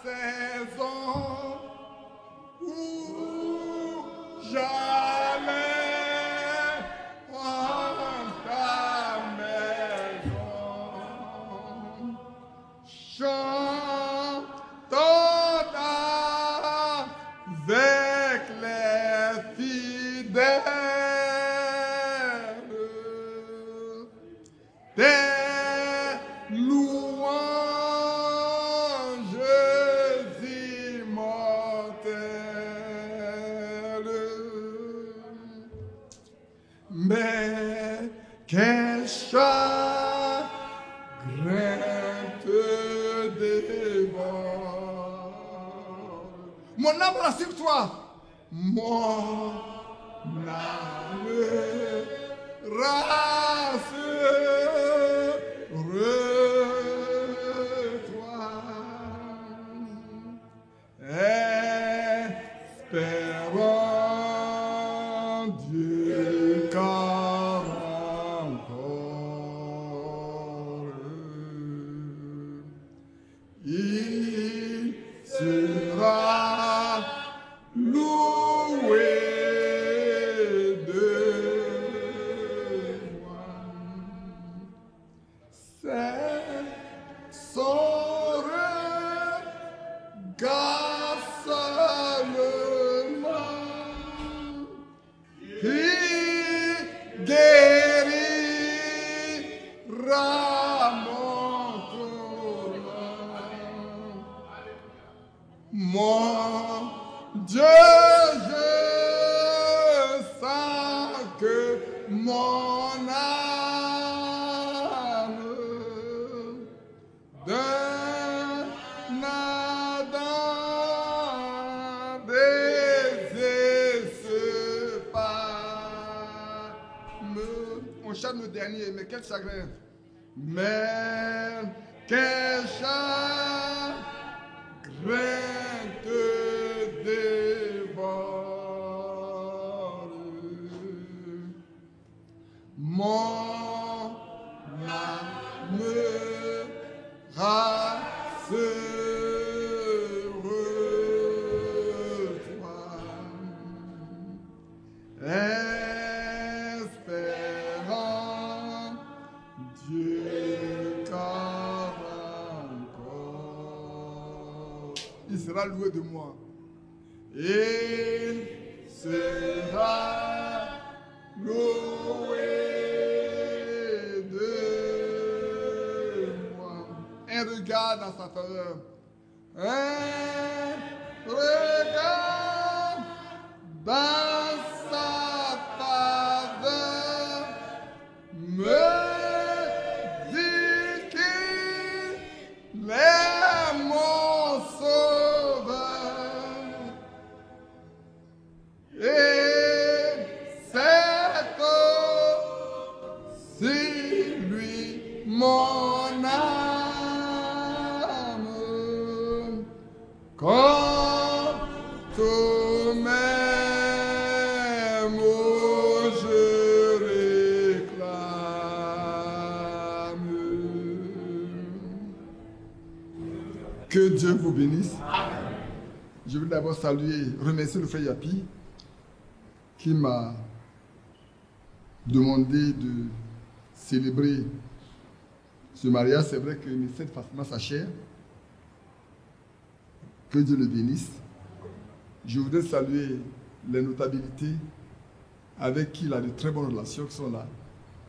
saison où j'allais en ta maison, chantons avec les fidèles tes louanges immortelles. Mais quel chagrin te dévore. Mon âme rassure-toi. Mon âme rassure-toi. Espérons Dieu car encore il sera loué de moi. C'est son regard seulement qui guérira mon tourment. Mon Dieu, je sens que mon âme d'un ardent baiser se pâme. On chante le dernier, mais quel chagrin. Mais quel chagrin te dévore. Mon âme rassure-toi. Espérant Dieu car encore il sera loué de moi. Il sera loué de moi. Un regard dans sa faveur. Un regard dans sa faveur me dit qu'il est mon sauveur. Et c'est aussi lui mon âme. Quand tout même je réclame. Que Dieu vous bénisse. Je veux d'abord saluer, remercier le frère Yapi qui m'a demandé de célébrer ce mariage. C'est vrai qu'il me cède facilement sa chair. Que Dieu le bénisse. Je voudrais saluer les notabilités avec qui il a de très bonnes relations qui sont là.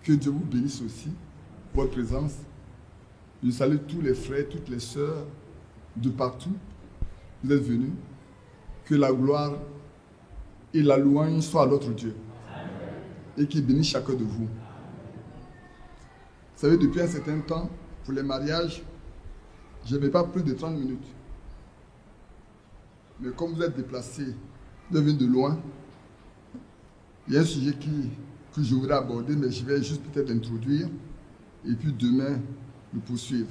Que Dieu vous bénisse aussi pour votre présence. Je salue tous les frères, toutes les sœurs de partout. Vous êtes venus. Que la gloire et la louange soient à notre Dieu. Et qu'il bénisse chacun de vous. Vous savez, depuis un certain temps, pour les mariages, je n'avais pas plus de 30 minutes. Mais comme vous êtes déplacés, vous venez de loin, il y a un sujet que je voudrais aborder, mais je vais juste peut-être l'introduire et puis demain le poursuivre.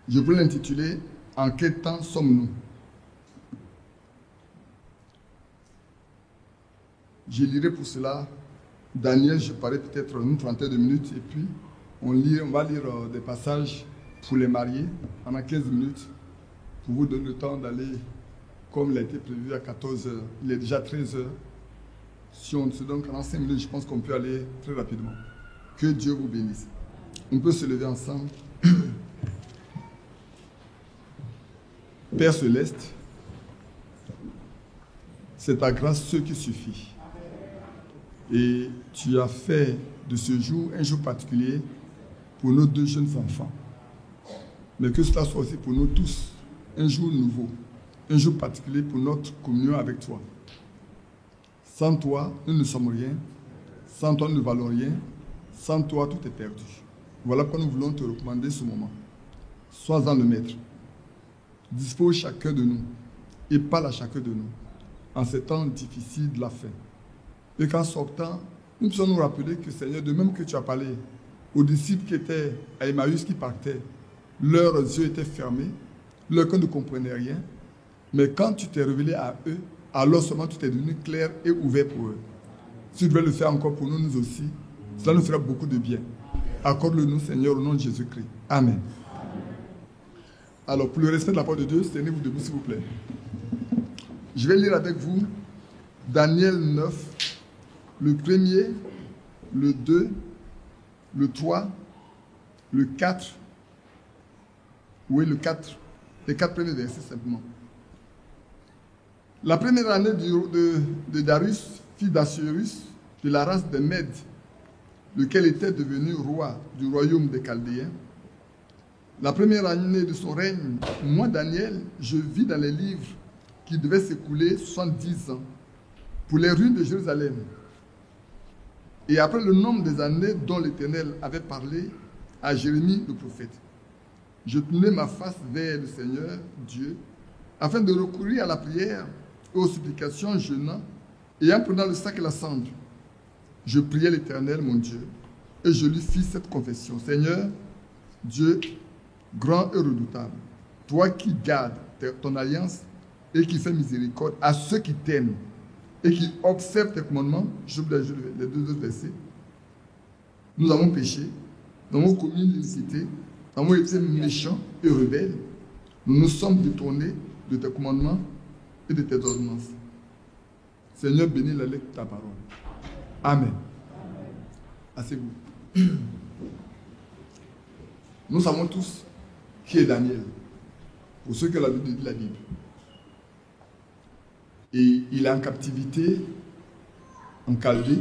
Je voulais l'intituler « En quel temps sommes-nous » Je lirai pour cela Daniel, je parlais peut-être une trentaine de minutes et puis on va lire des passages pour les mariés pendant 15 minutes pour vous donner le temps d'aller, comme il a été prévu, à 14 h. Il est déjà 13 h. Si on se donne 45 minutes, je pense qu'on peut aller très rapidement. Que Dieu vous bénisse. On peut se lever ensemble. Père Céleste, c'est ta grâce ce qui suffit. Et tu as fait de ce jour un jour particulier pour nos 2 jeunes enfants. Mais que cela soit aussi pour nous tous un jour nouveau, un jour particulier pour notre communion avec toi. Sans toi, nous ne sommes rien. Sans toi, nous ne valons rien. Sans toi, tout est perdu. Voilà pourquoi nous voulons te recommander ce moment. Sois-en le maître. Dispose chacun de nous et parle à chacun de nous en ces temps difficiles de la fin. Et qu'en sortant, nous puissions nous rappeler que, Seigneur, de même que tu as parlé aux disciples qui étaient à Emmaüs qui partaient, leurs yeux étaient fermés, leur cœur ne comprenait rien, mais quand tu t'es révélé à eux, alors seulement tout est devenu clair et ouvert pour eux. Si tu veux le faire encore pour nous, nous aussi, cela nous fera beaucoup de bien. Accorde-le-nous, Seigneur, au nom de Jésus-Christ. Amen. Alors, pour le respect de la parole de Dieu, tenez-vous debout, s'il vous plaît. Je vais lire avec vous Daniel 9, le 1er, le 2, le 3, le 4. Oui, le 4. Les 4 premiers versets simplement. La première année de Darius, fils d'Assuérus, de la race des Mèdes, lequel était devenu roi du royaume des Chaldéens. La première année de son règne, moi, Daniel, je vis dans les livres qu'il devait s'écouler 70 ans pour les ruines de Jérusalem. Et après le nombre des années dont l'Éternel avait parlé à Jérémie le prophète, je tournai ma face vers le Seigneur, Dieu, afin de recourir à la prière et aux supplications jeûnant et en prenant le sac et la cendre. Je priai l'Éternel, mon Dieu, et je lui fis cette confession. Seigneur, Dieu, grand et redoutable, toi qui gardes ton alliance et qui fais miséricorde à ceux qui t'aiment et qui observent tes commandements, j'oublie les 2 autres versets. Nous avons péché, nous avons commis l'illicité, nous avons été méchants et rebelles. Nous nous sommes détournés de tes commandements et de tes ordonnances. Seigneur, bénis la lecture de ta parole. Amen. Asseyez-vous. Nous savons tous qui est Daniel, pour ceux qui ont l'habitude de lire la Bible. Et il est en captivité en Chaldée.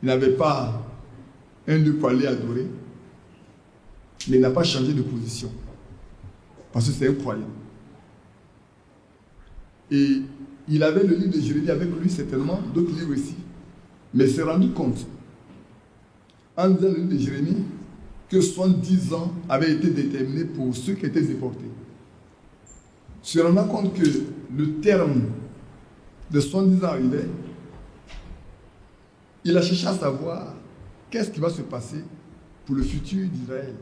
Il n'avait pas un lieu pour aller adorer, mais il n'a pas changé de position, parce que c'est un croyant. Et il avait le livre de Jérémie avec lui, certainement, d'autres livres aussi, mais il s'est rendu compte, en lisant le livre de Jérémie, que 70 ans avaient été déterminés pour ceux qui étaient déportés. Se rendant compte que le terme de 70 ans arrivait, il a cherché à savoir qu'est-ce qui va se passer pour le futur d'Israël.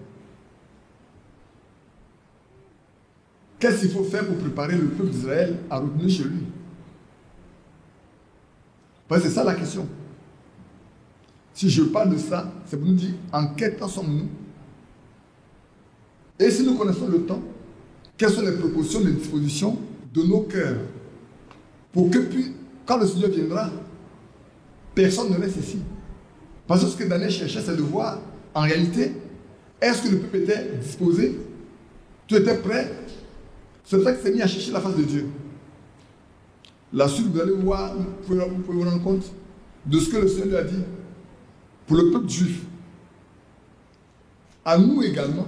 Qu'est-ce qu'il faut faire pour préparer le peuple d'Israël à revenir chez lui? Parce que c'est ça la question. Si je parle de ça, c'est pour nous dire en quel temps sommes-nous? Et si nous connaissons le temps, quelles sont les propositions, les dispositions de nos cœurs pour que, quand le Seigneur viendra, personne ne reste ici. Parce que ce que Daniel cherchait, c'est de voir, en réalité, est-ce que le peuple était disposé? Tu étais prêt? C'est pour ça qu'il s'est mis à chercher la face de Dieu. La suite, vous allez voir, vous pouvez vous rendre compte de ce que le Seigneur lui a dit pour le peuple juif. À nous également,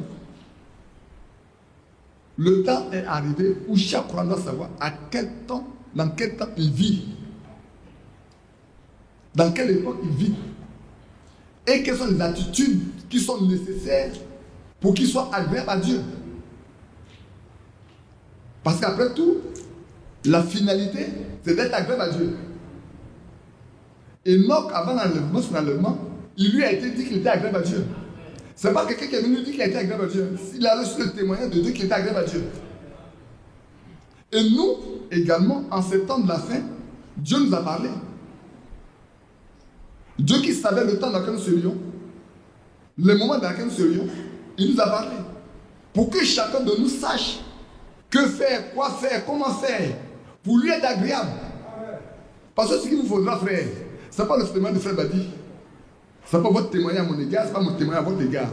le temps est arrivé où chaque croyant doit savoir à quel temps, dans quel temps il vit. Dans quelle époque il vit. Et quelles sont les attitudes qui sont nécessaires pour qu'il soit agréable à Dieu. Parce qu'après tout, la finalité, c'est d'être agréable à Dieu. Enoch, avant l'enlèvement, son enlèvement, il lui a été dit qu'il était agréable à Dieu. Ce n'est pas quelqu'un qui est venu dire qu'il a été agréable à Dieu. Il a reçu le témoignage de Dieu qu'il était agréable à Dieu. Et nous, également, en ces temps de la fin, Dieu nous a parlé. Dieu qui savait le temps dans lequel nous serions, le moment dans lequel nous serions, il nous a parlé. pour que chacun de nous sache que faire, quoi faire, comment faire, pour lui être agréable. Parce que ce qu'il vous faudra, frère, ce n'est pas le témoignage de frère Badi, ce n'est pas votre témoignage à mon égard, ce n'est pas mon témoignage à votre égard.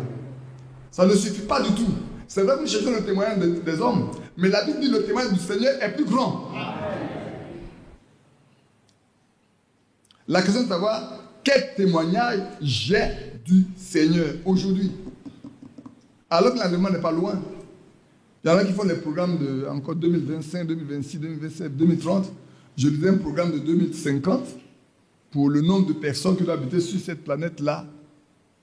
Ça ne suffit pas du tout. C'est vrai que nous cherchons le témoignage des hommes, mais la Bible dit que le témoignage du Seigneur est plus grand. La question est de savoir quel témoignage j'ai du Seigneur aujourd'hui. Alors que l'enlèvement n'est pas loin. Il y en a qui font des programmes de encore 2025, 2026, 2027, 2030. Je lisais un programme de 2050 pour le nombre de personnes qui doivent habiter sur cette planète-là.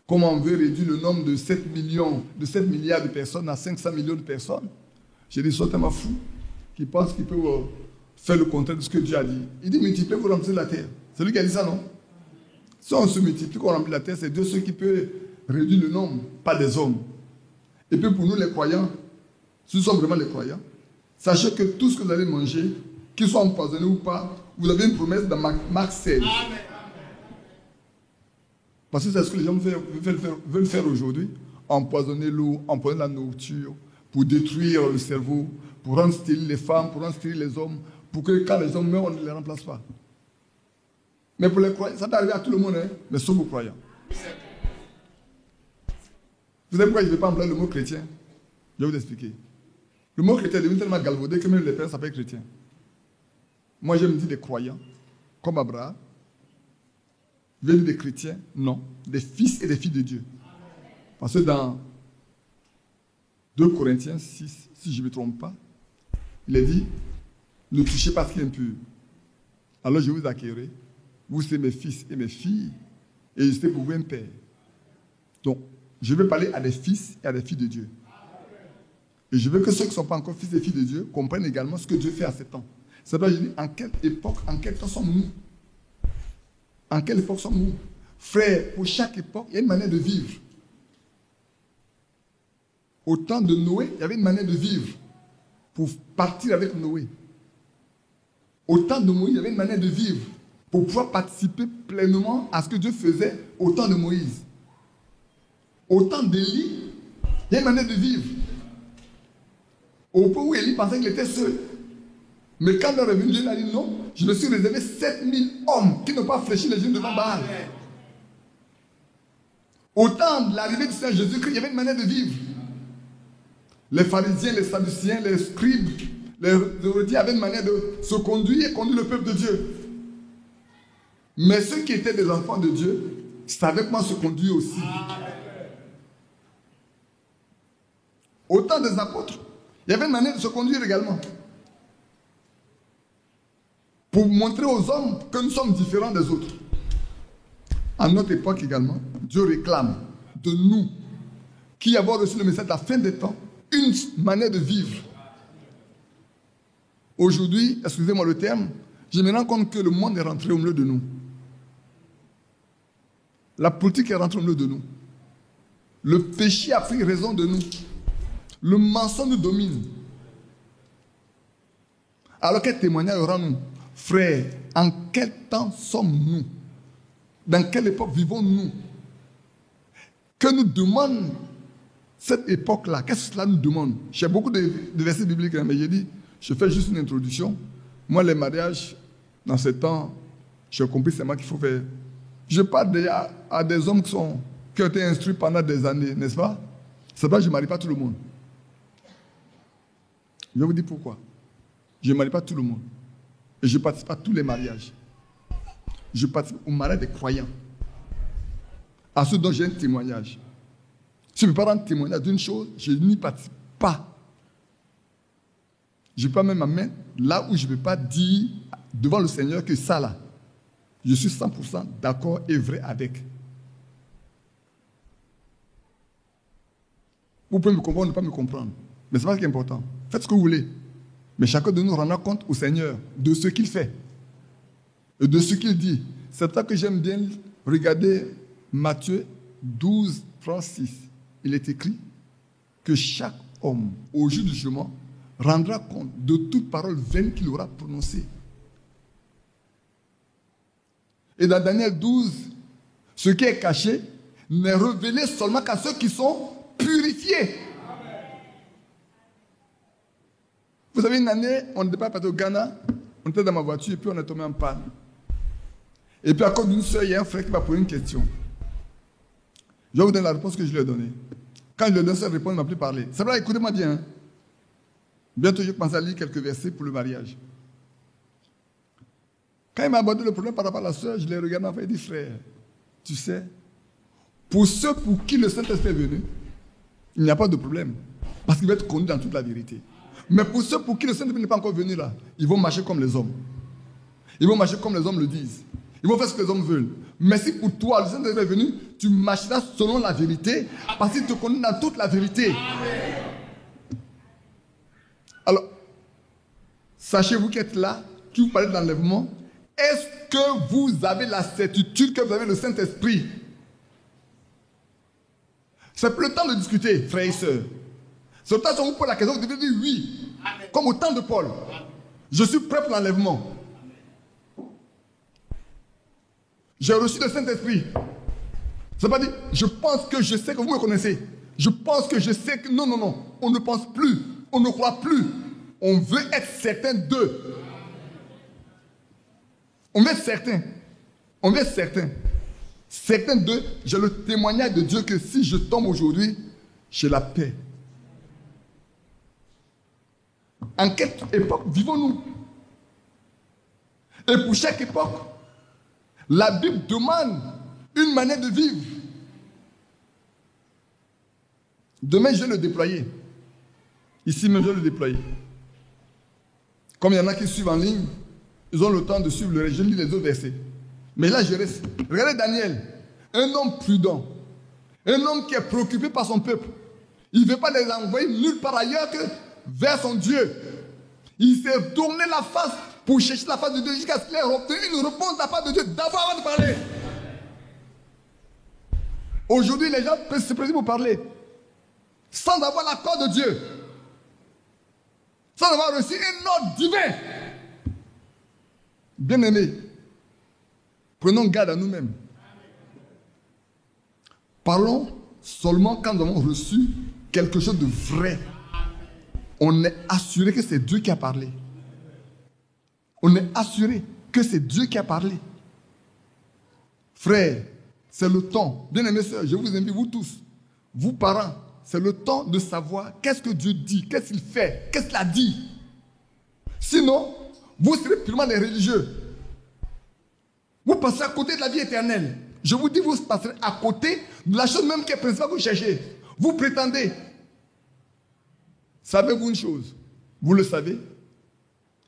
Comment on veut réduire le nombre de 7 milliards de personnes à 500 millions de personnes. J'ai des gens tellement fous qui pensent qu'ils peuvent faire le contraire de ce que Dieu a dit. Il dit multipliez, vous remplissez la terre. C'est lui qui a dit ça, non? Si on se multiplie, qu'on remplit la terre, c'est Dieu qui peut réduire le nombre, pas des hommes. Et puis pour nous les croyants, si nous sommes vraiment les croyants, sachez que tout ce que vous allez manger, qu'il soit empoisonné ou pas, vous avez une promesse dans Marc 16. Amen. Parce que c'est ce que les gens veulent faire aujourd'hui. Empoisonner l'eau, empoisonner la nourriture, pour détruire le cerveau, pour rendre stériles les femmes, pour rendre stériles les hommes, pour que quand les hommes meurent, on ne les remplace pas. Mais pour les croyants, ça peut arriver à tout le monde, hein, mais sauf aux croyants. Vous savez pourquoi je ne vais pas employer le mot chrétien? Je vais vous expliquer. Le mot chrétien est devenu tellement galvaudé que même les pères s'appellent chrétiens. Moi, je me dis des croyants, comme Abraham. Je vais dire des chrétiens, non, des fils et des filles de Dieu. Parce que dans 2 Corinthiens 6, si je ne me trompe pas, il est dit, ne touchez pas ce qui est impur. Alors je vous accueillerai, vous serez mes fils et mes filles, et je serai pour vous un père. Donc, je vais parler à des fils et à des filles de Dieu. Et je veux que ceux qui ne sont pas encore fils et filles de Dieu comprennent également ce que Dieu fait à ces temps. C'est pourquoi je dis, en quelle époque, en quel temps sommes-nous? En quelle époque sommes-nous? Frère, pour chaque époque, il y a une manière de vivre. Au temps de Noé, il y avait une manière de vivre pour partir avec Noé. Au temps de Moïse, il y avait une manière de vivre pour pouvoir participer pleinement à ce que Dieu faisait au temps de Moïse. Au temps d'Élie, il y a une manière de vivre. Au point où Élie pensait qu'il était seul. Mais quand il est revenu, Dieu a dit non, je me suis réservé 7000 hommes qui n'ont pas fléchi les genoux devant Baal. Au temps de l'arrivée du Seigneur Jésus-Christ, il y avait une manière de vivre. Les pharisiens, les sadduciens, les scribes, les hérodiens avaient une manière de se conduire et conduire le peuple de Dieu. Mais ceux qui étaient des enfants de Dieu savaient comment se conduire aussi. Au temps des apôtres, il y avait une manière de se conduire également. Pour montrer aux hommes que nous sommes différents des autres. À notre époque également, Dieu réclame de nous, qui avons reçu le message de la fin des temps, une manière de vivre. Aujourd'hui, excusez-moi le terme, je me rends compte que le monde est rentré au milieu de nous. La politique est rentrée au milieu de nous. Le péché a pris raison de nous. Le mensonge nous domine. Alors quel témoignage aurons-nous? Frères, en quel temps sommes-nous? Dans quelle époque vivons-nous? Que nous demande cette époque-là? Qu'est-ce que cela nous demande? J'ai beaucoup de versets bibliques, mais j'ai dit, je fais juste une introduction. Moi, les mariages, dans ce temps, j'ai compris c'est moi qu'il faut faire. Je parle déjà à des hommes qui ont été instruits pendant des années, n'est-ce pas? C'est pas que je ne marie pas tout le monde. Je vais vous dire pourquoi. Je ne marie pas tout le monde. Et je ne participe pas à tous les mariages. Je participe au mariage des croyants. À ceux dont j'ai un témoignage. Si je ne peux pas rendre témoignage d'une chose, je n'y participe pas. Je ne peux pas même m'amener là où je ne peux pas dire devant le Seigneur que ça là, je suis 100% d'accord et vrai avec. Vous pouvez me comprendre ou ne pas me comprendre. Mais ce n'est pas ce qui est important. Faites ce que vous voulez. Mais chacun de nous rendra compte au Seigneur de ce qu'il fait et de ce qu'il dit. C'est pour ça que j'aime bien regarder Matthieu 12, 36. Il est écrit que chaque homme, au jour du jugement, rendra compte de toute parole vaine qu'il aura prononcée. Et dans Daniel 12, ce qui est caché n'est révélé seulement qu'à ceux qui sont purifiés. Vous savez, une année, on n'était pas parti au Ghana, on était dans ma voiture et puis on est tombé en panne. Et puis à cause d'une soeur, il y a un frère qui m'a posé une question. Je vais vous donner la réponse que je lui ai donnée. Quand je lui ai donné cette réponse, il ne m'a plus parlé. C'est vrai, écoutez-moi bien. Hein. Bientôt, je pense à lire quelques versets pour le mariage. Quand il m'a abordé le problème par rapport à la soeur, je l'ai regardé en fait et dit, frère, tu sais, pour ceux pour qui le Saint-Esprit est venu, il n'y a pas de problème. Parce qu'il va être connu dans toute la vérité. Mais pour ceux pour qui le Saint-Esprit n'est pas encore venu là, ils vont marcher comme les hommes. Ils vont marcher comme les hommes le disent. Ils vont faire ce que les hommes veulent. Mais si pour toi, le Saint-Esprit est venu, tu marcheras selon la vérité, parce qu'il te connaît dans toute la vérité. Alors, sachez-vous qu'être là, qui vous parlez de l'enlèvement, est-ce que vous avez la certitude que vous avez le Saint-Esprit? C'est plus le temps de discuter, frères et sœurs. C'est le temps de vous poser la question, vous devez dire oui. Comme au temps de Paul. Je suis prêt pour l'enlèvement. J'ai reçu le Saint-Esprit. Ça veut pas dire, je pense que je sais que vous me connaissez. Je pense que je sais que... Non, non, non. On ne pense plus. On ne croit plus. On veut être certain d'eux. On veut être certain. On veut être certain. Certain d'eux, j'ai le témoignage de Dieu que si je tombe aujourd'hui, j'ai la paix. En quelle époque vivons-nous? Et pour chaque époque, la Bible demande une manière de vivre. Demain, je vais le déployer. Ici même, je vais le déployer. Comme il y en a qui suivent en ligne, ils ont le temps de suivre le reste. Je lis les autres versets. Mais là, je reste. Regardez Daniel, un homme prudent, un homme qui est préoccupé par son peuple. Il ne veut pas les envoyer nulle part ailleurs que vers son Dieu. Il s'est tourné la face pour chercher la face de Dieu jusqu'à ce qu'il ait obtenu une réponse de la part de Dieu d'abord avant de parler. Aujourd'hui, les gens peuvent se présenter pour parler sans avoir l'accord de Dieu, sans avoir reçu un ordre divin. Bien-aimés, prenons garde à nous-mêmes. Parlons seulement quand nous avons reçu quelque chose de vrai. On est assuré que c'est Dieu qui a parlé. On est assuré que c'est Dieu qui a parlé. Frères, c'est le temps. Bien-aimés sœurs, je vous invite, vous tous, vous parents, c'est le temps de savoir qu'est-ce que Dieu dit, qu'est-ce qu'il fait, qu'est-ce qu'il a dit. Sinon, vous serez purement des religieux. Vous passerez à côté de la vie éternelle. Je vous dis, vous passerez à côté de la chose même qui est principale que vous cherchez. Vous prétendez. Savez-vous une chose? Vous le savez?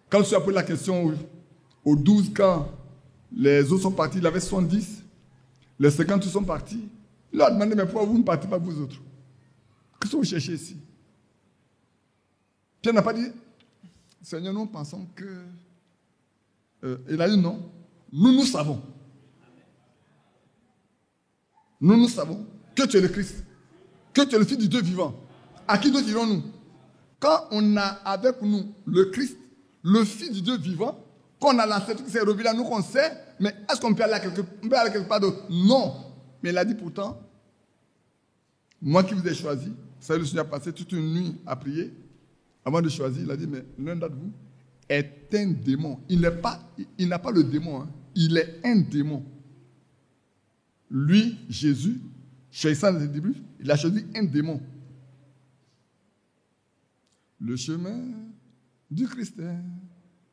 Quand je suis posé la question aux 12, quand les autres sont partis, il avait 70. Les 50 sont partis. Il leur a demandé, mais pourquoi vous ne partez pas vous autres? Qu'est-ce que vous cherchez ici? Pierre n'a pas dit, Seigneur, nous pensons que... il a dit non. Nous savons. Nous savons que tu es le Christ. Que tu es le Fils du Dieu vivant. À qui nous dirons-nous? Quand on a avec nous le Christ, le Fils du Dieu vivant, qu'on a la certitude qui s'est révélé à nous, qu'on sait, mais est-ce qu'on peut aller quelque part d'autre? Non. Mais il a dit pourtant, moi qui vous ai choisi, vous savez, le Seigneur a passé toute une nuit à prier. Avant de choisir, il a dit, mais l'un d'entre vous est un démon. Il n'a pas le démon, hein. Il est un démon. Lui, Jésus, choisissant les débuts, il a choisi un démon. Le chemin du Christ,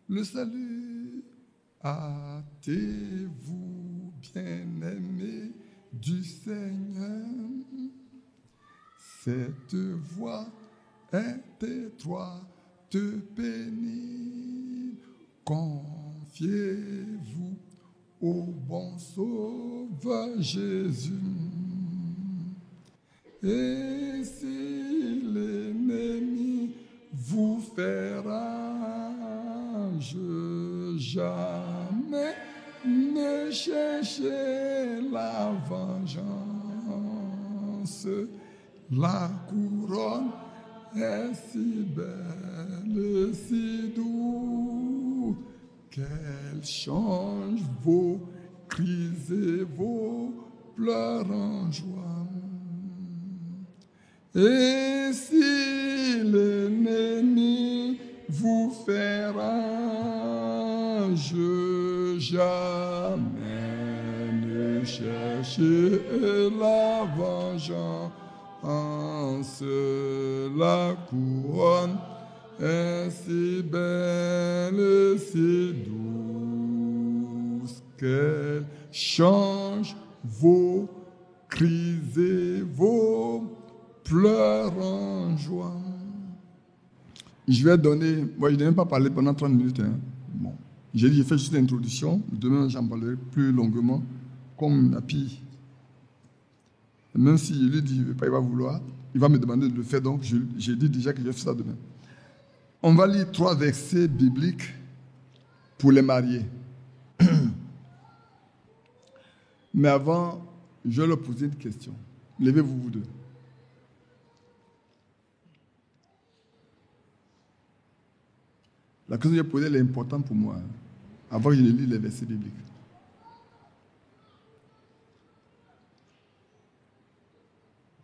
le salut, hâtez-vous, bien-aimés du Seigneur. Cette voie est étroite, pénible, confiez-vous au bon Sauveur Jésus. Et si l'ennemi vous fait rage, jamais ne cherchez la vengeance. La couronne est si belle, si douce, qu'elle change vos cris et vos pleurs en joie. Et si l'ennemi vous jamais ne chercher la vengeance, la couronne est si belle, si douce qu'elle change vos cris et vos pleurs en joie. Je vais donner, moi je n'ai même pas parlé pendant 30 minutes. Bon. J'ai dit, j'ai fait juste l'introduction. Demain, j'en parlerai plus longuement, comme Napi. Même si je lui dis, il va vouloir, il va me demander de le faire, donc j'ai dit déjà que je vais faire ça demain. On va lire 3 versets bibliques pour les mariés. Mais avant, je vais leur poser une question. Levez-vous, vous deux. La question que j'ai posée, elle est importante pour moi, avant que je ne lise les versets bibliques.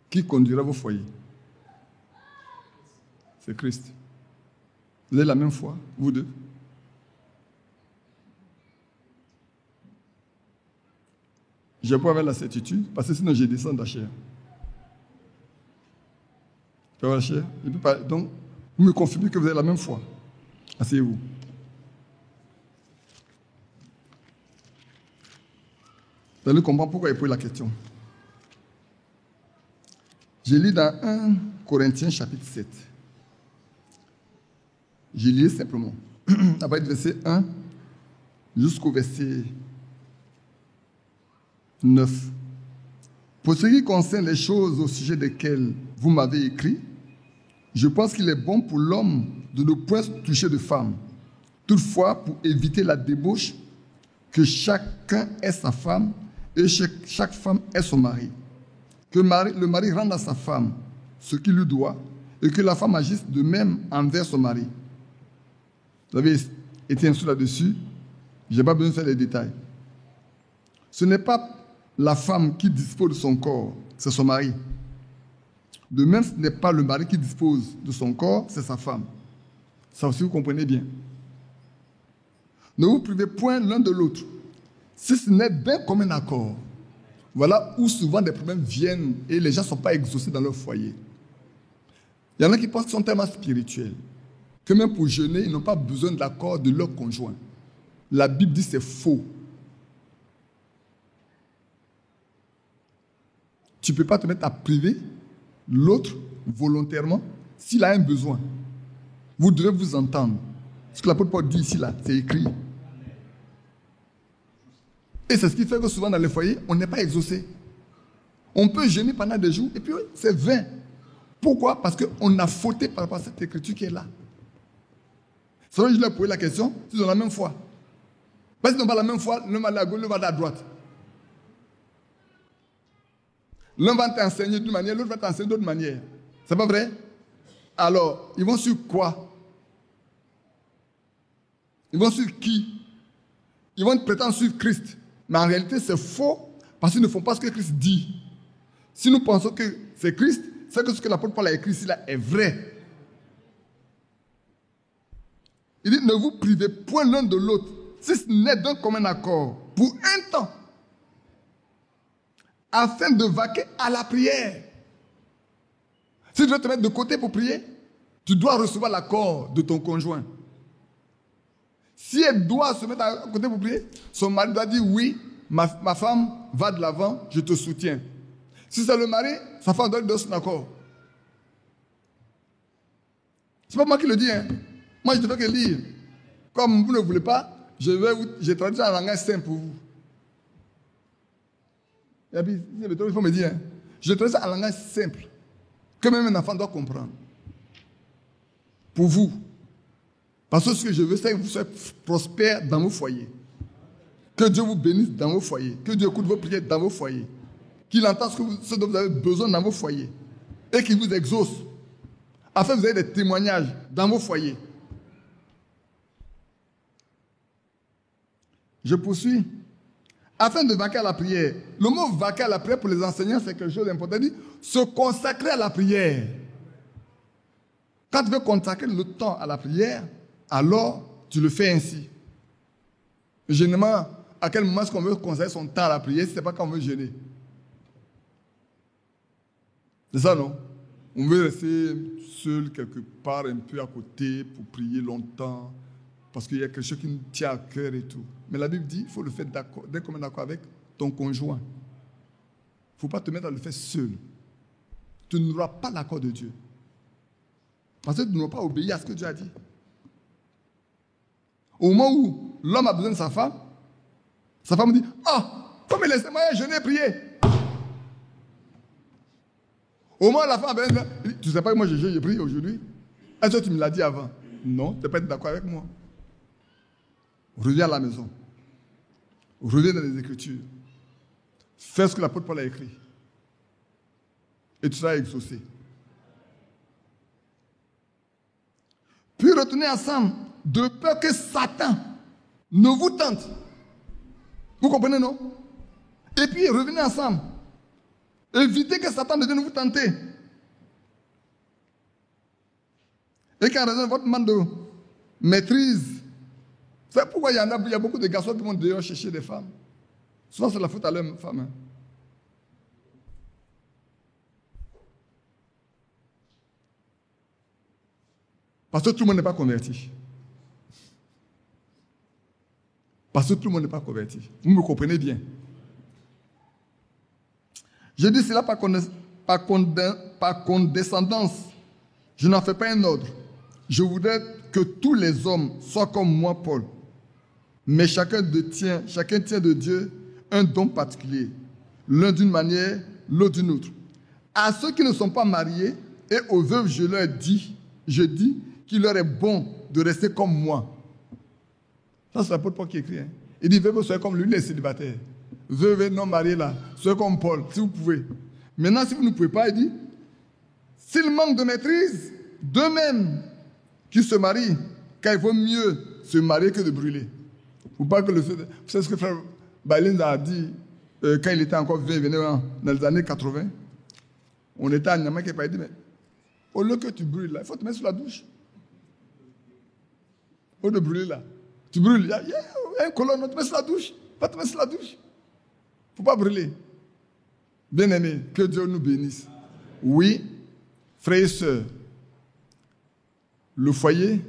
Qui conduira vos foyers? C'est Christ. Vous avez la même foi, vous deux? Je peux avoir la certitude, parce que sinon je descends de la chair. Je peux avoir la chair? Donc, vous me confirmez que vous avez la même foi. Asseyez-vous. Vous allez comprendre pourquoi il pose la question. Je lis dans 1 Corinthiens chapitre 7. Je lis simplement. À partir du verset 1 jusqu'au verset 9. Pour ce qui concerne les choses au sujet desquelles vous m'avez écrit, je pense qu'il est bon pour l'homme de ne point toucher de femme. Toutefois, pour éviter la débauche, que chacun ait sa femme et chaque femme ait son mari. Que le mari rende à sa femme ce qu'il lui doit et que la femme agisse de même envers son mari. Vous avez été instruit là-dessus. Je n'ai pas besoin de faire les détails. Ce n'est pas la femme qui dispose de son corps, c'est son mari. De même, ce n'est pas le mari qui dispose de son corps, c'est sa femme. Ça aussi, vous comprenez bien. Ne vous privez point l'un de l'autre, si ce n'est d'un commun accord. Voilà où souvent des problèmes viennent et les gens ne sont pas exaucés dans leur foyer. Il y en a qui pensent qu'ils sont tellement spirituels que même pour jeûner, ils n'ont pas besoin de l'accord de leur conjoint. La Bible dit que c'est faux. Tu ne peux pas te mettre à priver l'autre volontairement s'il a un besoin. Vous devez vous entendre. Ce que l'apôtre Paul dit ici, là, c'est écrit. Et c'est ce qui fait que souvent dans les foyers, on n'est pas exaucé. On peut jeûner pendant des jours et puis c'est vain. Pourquoi? Parce qu'on a fauté par rapport à cette écriture qui est là. C'est vrai que je leur ai posé la question, s'ils ont la même foi. Parce qu'ils n'ont pas la même foi, l'un va à gauche, l'un va à droite. L'un va t'enseigner d'une manière, l'autre va t'enseigner d'autre manière. C'est pas vrai? Alors, ils vont sur quoi? Ils vont sur qui? Ils vont prétendre suivre Christ. Mais en réalité, c'est faux parce qu'ils ne font pas ce que Christ dit. Si nous pensons que c'est Christ, c'est que ce que l'apôtre Paul a écrit ici là est vrai. Il dit, ne vous privez point l'un de l'autre, si ce n'est d'un commun accord, pour un temps, afin de vaquer à la prière. Si tu veux te mettre de côté pour prier, tu dois recevoir l'accord de ton conjoint. Si elle doit se mettre à côté pour prier, son mari doit dire oui, ma femme va de l'avant, je te soutiens. Si c'est le mari, sa femme doit donner son accord. C'est pas moi qui le dis, hein. Moi, je ne fais que lire. Comme vous ne voulez pas, j'ai traduit en langage simple pour vous. Et puis, il faut me dire, hein. Je traduis en langage simple, que même un enfant doit comprendre. Pour vous. Parce que ce que je veux, c'est que vous soyez prospères dans vos foyers. Que Dieu vous bénisse dans vos foyers. Que Dieu écoute vos prières dans vos foyers. Qu'il entende ce dont vous avez besoin dans vos foyers. Et qu'il vous exauce. Afin que vous ayez des témoignages dans vos foyers. Je poursuis. Afin de vaquer à la prière. Le mot vaquer à la prière pour les enseignants, c'est quelque chose d'important. Il dit se consacrer à la prière. Quand tu veux consacrer le temps à la prière, alors tu le fais ainsi. Généralement, à quel moment est-ce qu'on veut consacrer son temps à la prière si ce n'est pas quand on veut jeûner? C'est ça, non? On veut rester seul quelque part, un peu à côté, pour prier longtemps, parce qu'il y a quelque chose qui nous tient à cœur et tout. Mais la Bible dit, il faut le faire dès qu'on est d'accord avec ton conjoint. Il ne faut pas te mettre à le faire seul. Tu n'auras pas l'accord de Dieu. Parce que tu n'auras pas obéi à ce que Dieu a dit. Au moment où l'homme a besoin de sa femme dit, comme il laisse moi jeûner et prier. Au moment où la femme a besoin, tu ne sais pas que moi j'ai prié aujourd'hui? Est-ce que tu me l'as dit avant? Non, tu n'es pas d'accord avec moi. Reviens à la maison. Reviens dans les Écritures. Fais ce que l'apôtre Paul a écrit. Et tu seras exaucé. Puis retenez ensemble, de peur que Satan ne vous tente. Vous comprenez, non? Et puis revenez ensemble. Évitez que Satan ne vienne vous tenter. Et qu'en raison de votre manque de maîtrise, c'est pourquoi il y a beaucoup de garçons qui vont dehors chercher des femmes. Souvent, c'est la faute à leur femme. Hein. Parce que tout le monde n'est pas converti. Parce que tout le monde n'est pas converti. Vous me comprenez bien. Je dis cela par condescendance. Je n'en fais pas un ordre. Je voudrais que tous les hommes soient comme moi, Paul. Mais chacun tient de Dieu un don particulier. L'un d'une manière, l'autre d'une autre. À ceux qui ne sont pas mariés et aux veuves, je dis qu'il leur est bon de rester comme moi. Ça, c'est l'apôtre Paul qui écrit. Hein. Il dit, veuve, soyez comme lui, les célibataires. Veuve non mariés là, soyez comme Paul, si vous pouvez. Maintenant, si vous ne pouvez pas, il dit, s'il manque de maîtrise, d'eux-mêmes qui se marient, car il vaut mieux se marier que de brûler. Ou pas que le fait. Vous savez ce que frère Bailin a dit quand il était encore vieux, dans les années 80. On était à Niamey, qui a dit, mais au lieu que tu brûles là, il faut te mettre sous la douche. Au lieu de brûler là. Tu brûles, il y a un colonne, tu te mets sous la douche. Pas te mettre sous la douche. Il ne faut pas brûler. Bien-aimés, que Dieu nous bénisse. Oui, frères et sœurs, le foyer,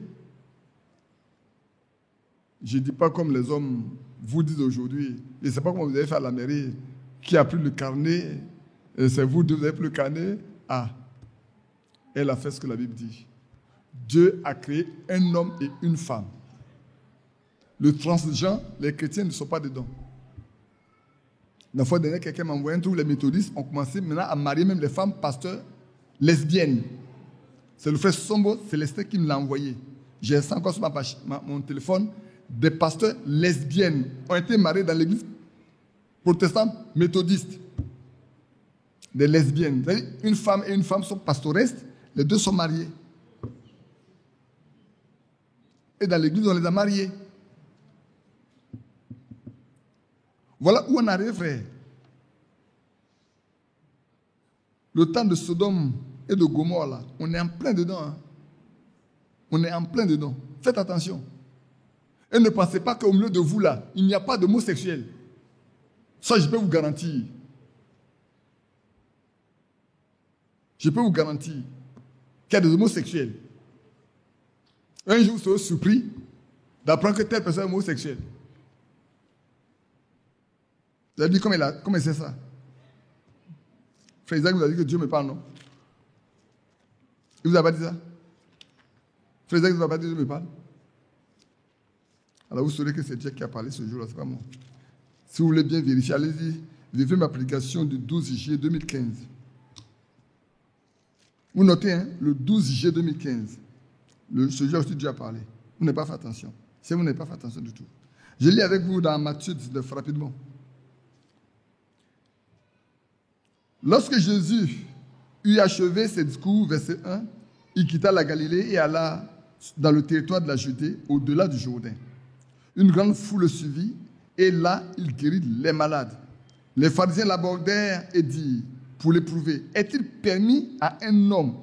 je ne dis pas comme les hommes vous disent aujourd'hui, et ce n'est pas comme vous avez fait à la mairie, qui a pris le carnet, et c'est vous deux, vous avez pris le carnet. Elle a fait ce que la Bible dit. Dieu a créé un homme et une femme. Le transgenre, les chrétiens ne sont pas dedans. La fois dernière, quelqu'un m'a envoyé un truc, les méthodistes ont commencé maintenant à marier même les femmes pasteurs lesbiennes. C'est le frère Sombo Célestin qui me l'a envoyé. J'ai ça encore sur mon téléphone. Des pasteurs lesbiennes ont été mariés dans l'église protestante méthodiste. Des lesbiennes. Une femme et une femme sont pastoresses, les deux sont mariés. Et dans l'église, on les a mariés. Voilà où on arrive, frère. Le temps de Sodome et de Gomorrhe, là, on est en plein dedans. Hein. On est en plein dedans. Faites attention. Et ne pensez pas qu'au milieu de vous, là, il n'y a pas d'homosexuels. Ça, je peux vous garantir. Je peux vous garantir qu'il y a des homosexuels. Un jour, vous serez surpris d'apprendre que telle personne est homosexuelle. Vous avez dit comment c'est ça? Frère Isaac vous a dit que Dieu me parle, non? Il vous a pas dit ça? Frère Isaac vous a pas dit que Dieu me parle? Alors vous saurez que c'est Dieu qui a parlé ce jour-là, c'est pas moi. Si vous voulez bien vérifier, allez-y, vérifiez ma prédication du 12 juillet 2015. Vous notez, hein, le 12 juillet 2015. Ce jour aussi Dieu a parlé. Vous n'avez pas fait attention. Si vous n'avez pas fait attention du tout. Je lis avec vous dans Matthieu 19 rapidement. Lorsque Jésus eut achevé ses discours, verset 1, il quitta la Galilée et alla dans le territoire de la Judée, au-delà du Jourdain. Une grande foule le suivit, et là, il guérit les malades. Les pharisiens l'abordèrent et dirent, pour l'éprouver, est-il permis à un homme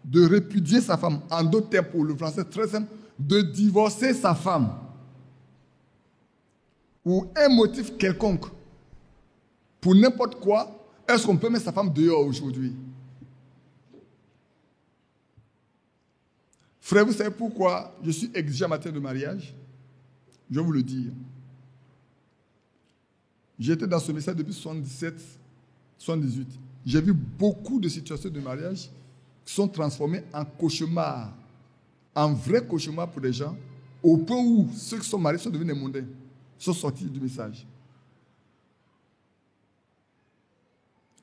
de répudier sa femme, en d'autres termes, pour le français très simple, de divorcer sa femme? ou un motif quelconque, pour n'importe quoi, est-ce qu'on peut mettre sa femme dehors aujourd'hui? Frère, vous savez pourquoi je suis exigeant en matière de mariage? Je vais vous le dire. J'étais dans ce message depuis 77, 78. J'ai vu beaucoup de situations de mariage qui sont transformées en cauchemar, en vrai cauchemar pour les gens, au point où ceux qui sont mariés sont devenus des mondains, sont sortis du message.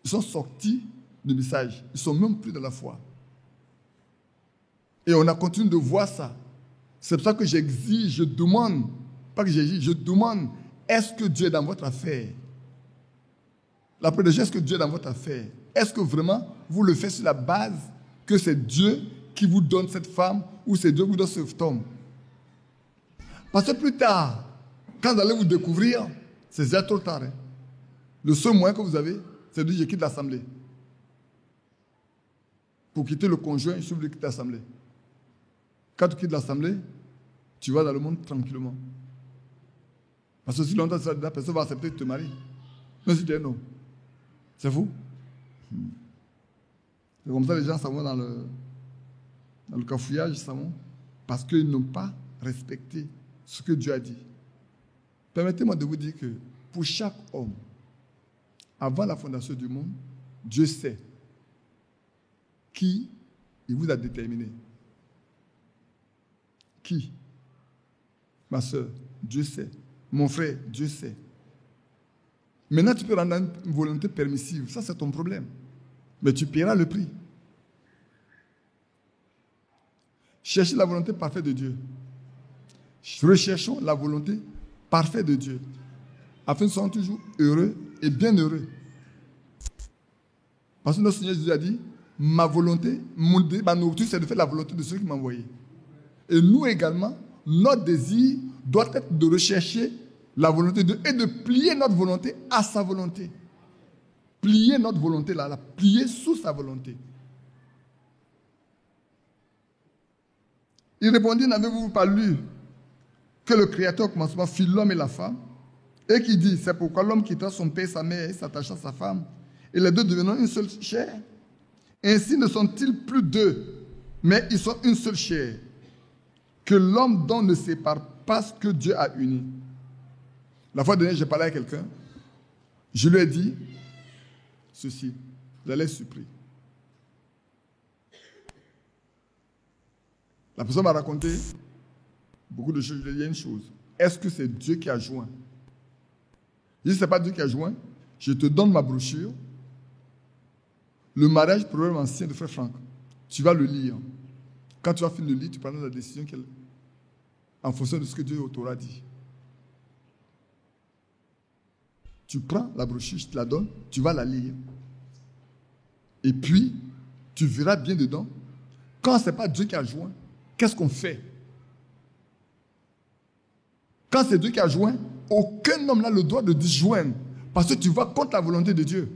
Ils sont sortis du message. Ils ne sont même plus dans la foi. Et on a continué de voir ça. C'est pour ça que j'exige, je demande, pas que j'exige, je demande, est-ce que Dieu est dans votre affaire? La première chose, est-ce que Dieu est dans votre affaire? Est-ce que vraiment vous le faites sur la base que c'est Dieu qui vous donne cette femme ou c'est Dieu qui vous donne cet homme? Parce que plus tard, quand vous allez vous découvrir, c'est déjà trop tard. Hein? Le seul moyen que vous avez, c'est de dire je quitte l'assemblée. Pour quitter le conjoint, il suffit de quitter l'assemblée. Quand tu quittes l'assemblée, tu vas dans le monde tranquillement. Parce que si longtemps, la personne va accepter de te marier. Mais si tu dis non. C'est fou. C'est comme ça que les gens s'en vont dans le cafouillage, parce qu'ils n'ont pas respecté ce que Dieu a dit. Permettez-moi de vous dire que pour chaque homme, avant la fondation du monde, Dieu sait qui il vous a déterminé. Qui? Ma soeur, Dieu sait. Mon frère, Dieu sait. Maintenant, tu peux rendre une volonté permissive. Ça, c'est ton problème. Mais tu paieras le prix. Cherchez la volonté parfaite de Dieu. Recherchons la volonté parfaite de Dieu. Afin que nous soyons toujours heureux et bien heureux. Parce que notre Seigneur Jésus a dit, ma volonté, ma nourriture, c'est de faire la volonté de ceux qui m'ont envoyé. Et nous également, notre désir doit être de rechercher la volonté de Dieu et de plier notre volonté à sa volonté. Plier notre volonté là, la plier sous sa volonté. Il répondit, n'avez-vous pas lu que le Créateur au commencement fit l'homme et la femme, et qui dit, c'est pourquoi l'homme quittera son père et sa mère et s'attachera à sa femme, et les deux deviendront une seule chair. Ainsi ne sont-ils plus deux, mais ils sont une seule chair. Que l'homme donc ne sépare pas ce que Dieu a uni. La fois dernière, j'ai parlé à quelqu'un, je lui ai dit ceci, je l'ai surpris. La personne m'a raconté beaucoup de choses. Je lui ai dit, il y a une chose. Est-ce que c'est Dieu qui a joint? Je dis, ce n'est pas Dieu qui a joint. Je te donne ma brochure. Le mariage, problème ancien de Frère Franck. Tu vas le lire. Quand tu vas finir de le lire, tu prendras la décision en fonction de ce que Dieu t'aura dit. Tu prends la brochure, je te la donne, tu vas la lire. Et puis, tu verras bien dedans. Quand ce n'est pas Dieu qui a joint, qu'est-ce qu'on fait? Quand c'est Dieu qui a joint, aucun homme n'a le droit de disjoindre. Parce que tu vas contre la volonté de Dieu.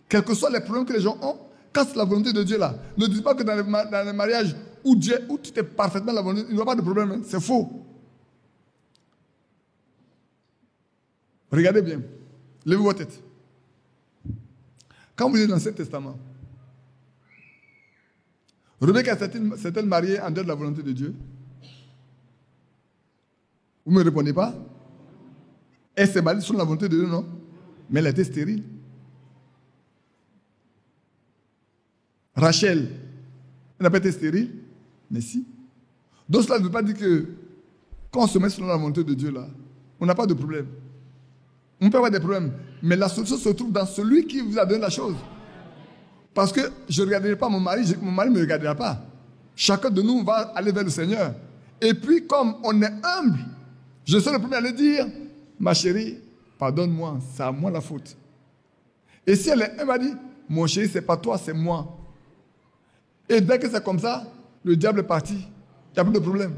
Quels que soient les problèmes que les gens ont, quand c'est la volonté de Dieu là, ne dis pas que dans les mariages où tu es parfaitement la volonté, il n'y a pas de problème. C'est faux. Regardez bien. Levez votre tête. Quand vous êtes dans l'Ancien Testament, Rebecca s'est-elle mariée en dehors de la volonté de Dieu? Vous ne me répondez pas? Elle s'est mariée sur la volonté de Dieu, non? Mais elle était stérile. Rachel, elle n'a pas été stérile? Mais si. Donc cela ne veut pas dire que quand on se met selon la volonté de Dieu, là, on n'a pas de problème. On peut avoir des problèmes, mais la solution se trouve dans celui qui vous a donné la chose. Parce que je ne regarderai pas mon mari ne me regardera pas. Chacun de nous va aller vers le Seigneur. Et puis, comme on est humble, je suis le premier à le dire, ma chérie, pardonne-moi, c'est à moi la faute. Et si elle est humble, elle m'a dit, mon chéri, ce n'est pas toi, c'est moi. Et dès que c'est comme ça, le diable est parti. Il n'y a plus de problème.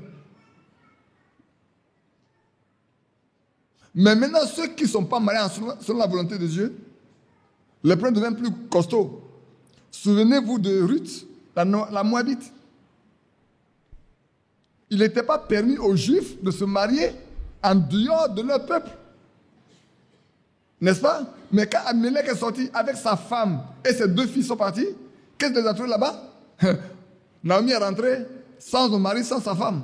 Mais maintenant, ceux qui ne sont pas mariés selon la volonté de Dieu, les problèmes deviennent plus costauds. Souvenez-vous de Ruth, la Moabite. Il n'était pas permis aux Juifs de se marier en dehors de leur peuple. N'est-ce pas? Mais quand Abimelech est sorti avec sa femme et ses 2 filles sont partis, qu'est-ce qu'ils ont trouvé là-bas? Naomi est rentrée sans son mari, sans sa femme.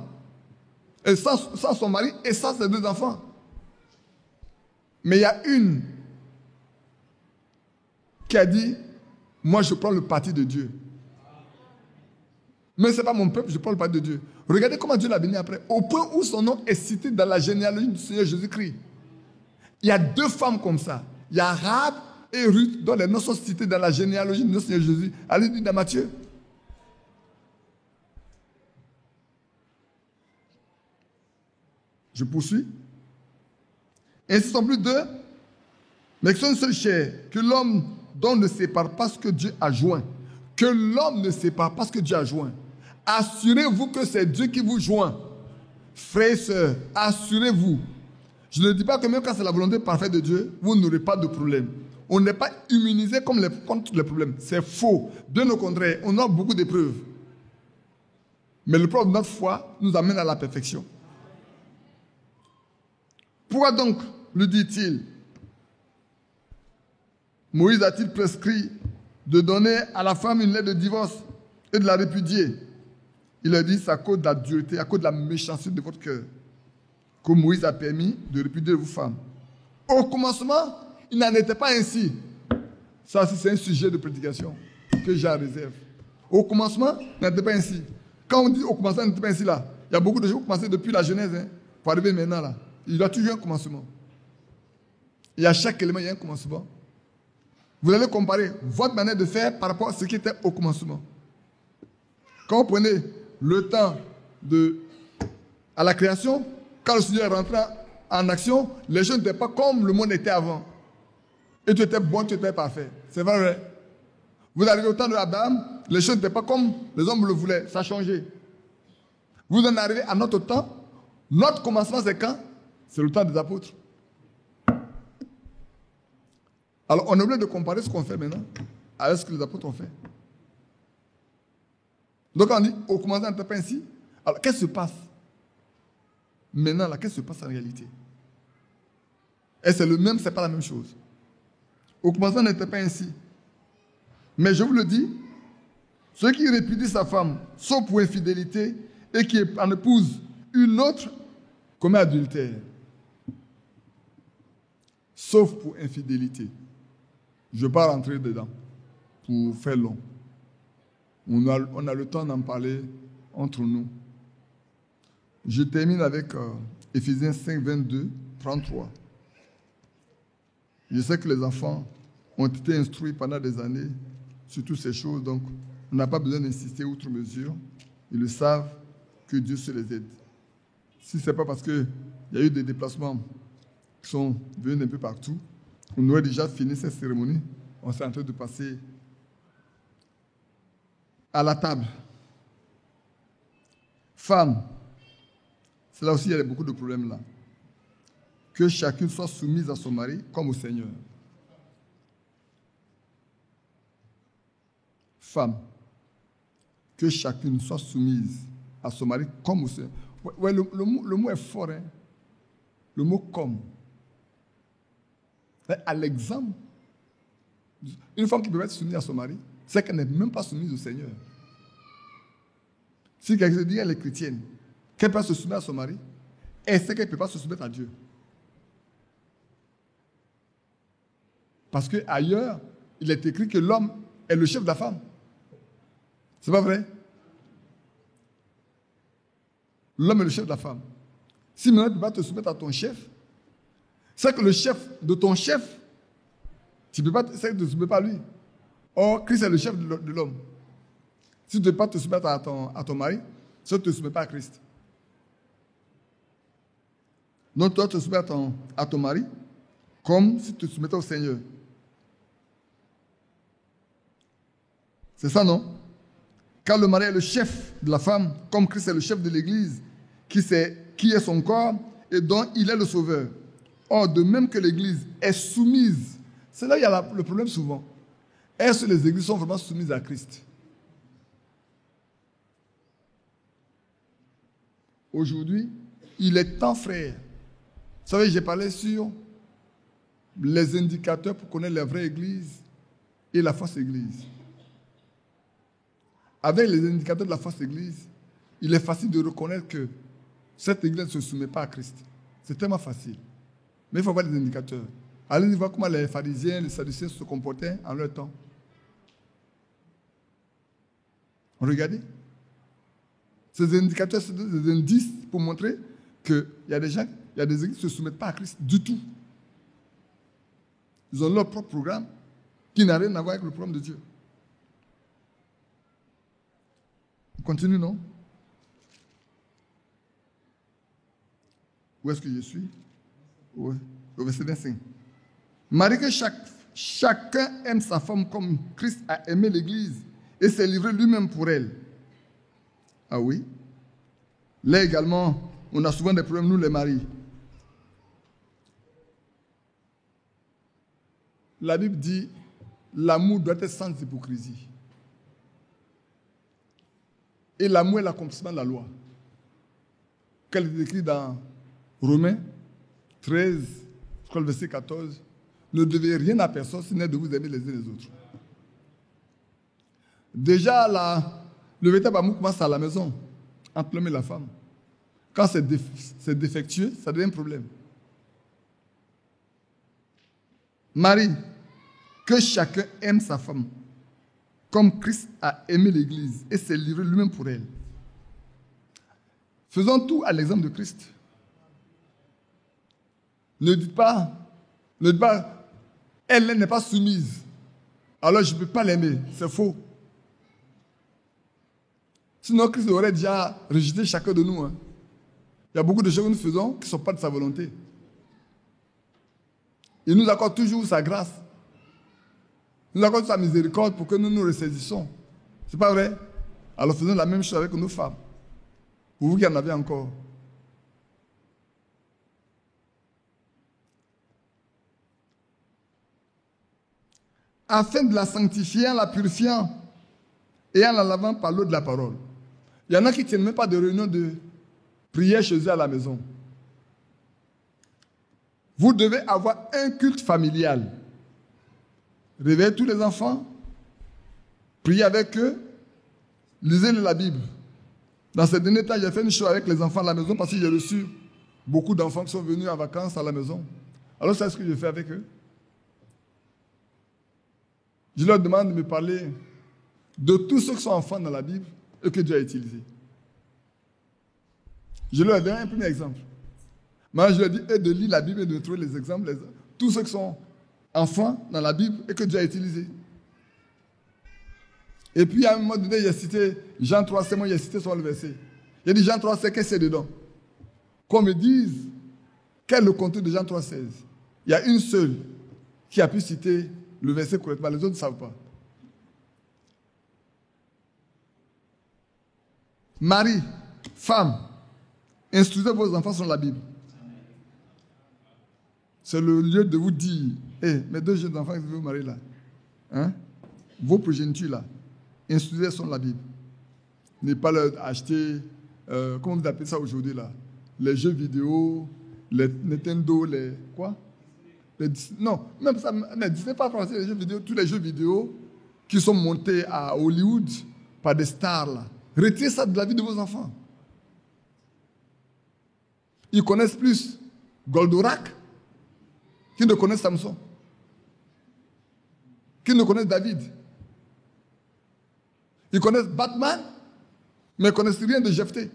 Et sans son mari et sans ses 2 enfants. Mais il y a une qui a dit, moi je prends le parti de Dieu. Mais ce n'est pas mon peuple, je prends le parti de Dieu. Regardez comment Dieu l'a béni après. Au point où son nom est cité dans la généalogie du Seigneur Jésus-Christ. Il y a 2 femmes comme ça. Il y a Rahab et Ruth, dont les noms sont cités dans la généalogie de notre Seigneur Jésus. Allez lire dans Matthieu. Je poursuis. Ainsi sont plus 2, mais qui sont une seule chair, que l'homme dont ne sépare pas ce que Dieu a joint. Que l'homme ne sépare pas ce que Dieu a joint. Assurez-vous que c'est Dieu qui vous joint. Frères et sœurs, assurez-vous. Je ne dis pas que même quand c'est la volonté parfaite de Dieu, vous n'aurez pas de problème. On n'est pas immunisé contre les problèmes. C'est faux. Bien au contraire, on a beaucoup d'épreuves. Mais le problème de notre foi nous amène à la perfection. Pourquoi donc, le dit-il, Moïse a-t-il prescrit de donner à la femme une lettre de divorce et de la répudier? Il a dit, c'est à cause de la dureté, à cause de la méchanceté de votre cœur que Moïse a permis de répudier vos femmes. Au commencement, il n'en était pas ainsi. Ça, c'est un sujet de prédication que j'ai en réserve. Au commencement, il n'en était pas ainsi. Quand on dit au commencement, il n'était pas ainsi là, il y a beaucoup de choses qui ont commencé depuis la Genèse, pour arriver maintenant là. Il y a toujours un commencement. Et à chaque élément, il y a un commencement. Vous allez comparer votre manière de faire par rapport à ce qui était au commencement. Quand vous prenez le temps à la création, quand le Seigneur est rentré en action, les choses n'étaient pas comme le monde était avant. Et tu étais bon, tu étais parfait. C'est vrai. Vous arrivez au temps de Abraham, les choses n'étaient pas comme les hommes le voulaient. Ça a changé. Vous en arrivez à notre temps. Notre commencement, c'est quand? C'est le temps des apôtres. Alors, on est obligé de comparer ce qu'on fait maintenant avec ce que les apôtres ont fait. Donc, on dit, au commencement, on n'était pas ainsi. Alors, qu'est-ce qui se passe? Maintenant, là, qu'est-ce qui se passe en réalité? Et c'est le même, c'est pas la même chose. Au commencement, on n'était pas ainsi. Mais je vous le dis, celui qui répudie sa femme, sauf pour infidélité, et qui en épouse une autre, commet adultère. Sauf pour infidélité. Je ne vais pas rentrer dedans pour faire long. On a le temps d'en parler entre nous. Je termine avec Éphésiens 5, 22, 33. Je sais que les enfants ont été instruits pendant des années sur toutes ces choses, donc on n'a pas besoin d'insister outre mesure. Ils le savent, que Dieu se les aide. Si ce n'est pas parce qu'il y a eu des déplacements qui sont venus d'un peu partout, on aurait déjà fini cette cérémonie. On s'est en train de passer à la table. Femmes, c'est là aussi il y a beaucoup de problèmes là. Que chacune soit soumise à son mari comme au Seigneur. Femmes, que chacune soit soumise à son mari comme au Seigneur. Ouais, le mot est fort, hein? Le mot comme. À l'exemple, une femme qui peut être soumise à son mari, c'est qu'elle n'est même pas soumise au Seigneur. Si quelqu'un dit qu'elle est chrétienne, qu'elle peut se soumettre à son mari, elle sait qu'elle ne peut pas se soumettre à Dieu. Parce qu'ailleurs, il est écrit que l'homme est le chef de la femme. C'est pas vrai? L'homme est le chef de la femme. Si maintenant tu ne peux pas te soumettre à ton chef, c'est que le chef de ton chef, tu ne peux pas te soumettre à lui. Or, Christ est le chef de l'homme. Si tu ne peux pas te soumettre à ton mari, c'est que tu ne te soumets pas à Christ. Donc, toi, tu te soumets à ton mari comme si tu te soumettais au Seigneur. C'est ça, non? Car le mari est le chef de la femme, comme Christ est le chef de l'Église, qui est son corps et dont il est le sauveur. Or, de même que l'Église est soumise, c'est là qu'il y a le problème souvent. Est-ce que les églises sont vraiment soumises à Christ? Aujourd'hui, il est temps, frère. Vous savez, j'ai parlé sur les indicateurs pour connaître la vraie église et la fausse église. Avec les indicateurs de la fausse église, il est facile de reconnaître que cette église ne se soumet pas à Christ. C'est tellement facile. Mais il faut avoir des indicateurs. Allez voir comment les pharisiens, les sadducéens se comportaient en leur temps. Regardez. Ces indicateurs, c'est des indices pour montrer qu'il y a des gens, il y a des églises qui ne se soumettent pas à Christ du tout. Ils ont leur propre programme qui n'a rien à voir avec le programme de Dieu. On continue, non? Où est-ce que je suis? Oui, au verset 25. Marie, que chacun aime sa femme comme Christ a aimé l'Église et s'est livré lui-même pour elle. Ah oui? Là également, on a souvent des problèmes, nous les maris. La Bible dit, l'amour doit être sans hypocrisie. Et l'amour est l'accomplissement de la loi. Qu'elle est écrite dans Romains 13, je crois le verset 14. Ne devez rien à personne, sinon de vous aimer les uns les autres. Déjà, le véritable amour commence à la maison, entre l'homme et la femme. Quand c'est défectueux, ça devient un problème. Marie, que chacun aime sa femme, comme Christ a aimé l'Église et s'est livré lui-même pour elle. Faisons tout à l'exemple de Christ. Ne dites pas, elle n'est pas soumise, alors je ne peux pas l'aimer. C'est faux. Sinon, Christ aurait déjà rejeté chacun de nous. Il y a beaucoup de choses que nous faisons qui ne sont pas de sa volonté. Il nous accorde toujours sa grâce. Il nous accorde sa miséricorde pour que nous nous ressaisissons. Ce n'est pas vrai? Alors faisons la même chose avec nos femmes. Pour vous qui en avez encore. Afin de la sanctifier, en la purifiant et en la lavant par l'eau de la parole. Il y en a qui ne tiennent même pas de réunion de prière chez eux à la maison. Vous devez avoir un culte familial. Réveillez tous les enfants, priez avec eux, lisez la Bible. Dans ces derniers temps, j'ai fait une chose avec les enfants à la maison parce que j'ai reçu beaucoup d'enfants qui sont venus en vacances à la maison. Alors, c'est ce que je fais avec eux. Je leur demande de me parler de tous ceux qui sont enfants dans la Bible et que Dieu a utilisés. Je leur donne un premier exemple. Maintenant, je leur dis de lire la Bible et de trouver les exemples, tous ceux qui sont enfants dans la Bible et que Dieu a utilisés. Et puis, à un moment donné, j'ai cité Jean 3, c'est moi, j'ai cité sur le verset. J'ai dit Jean 3, c'est qu'est-ce que c'est dedans? Qu'on me dise quel est le contenu de Jean 3, 16. Il y a une seule qui a pu citer le verset correctement, les autres ne savent pas. Marie, femme, instruisez vos enfants sur la Bible. C'est le lieu de vous dire, mes deux jeunes enfants que vous mariez là, vos progénitures là, instruisez sur la Bible. Ne pas leur acheter, comment vous appelez ça aujourd'hui là, les jeux vidéo, les Nintendo, les quoi? Non, même ça, ne dites pas français, les jeux vidéo, tous les jeux vidéo qui sont montés à Hollywood par des stars là. Retirez ça de la vie de vos enfants. Ils connaissent plus Goldorak qu'ils ne connaissent Samson, qu'ils ne connaissent David. Ils connaissent Batman, mais ils ne connaissent rien de Jephthé.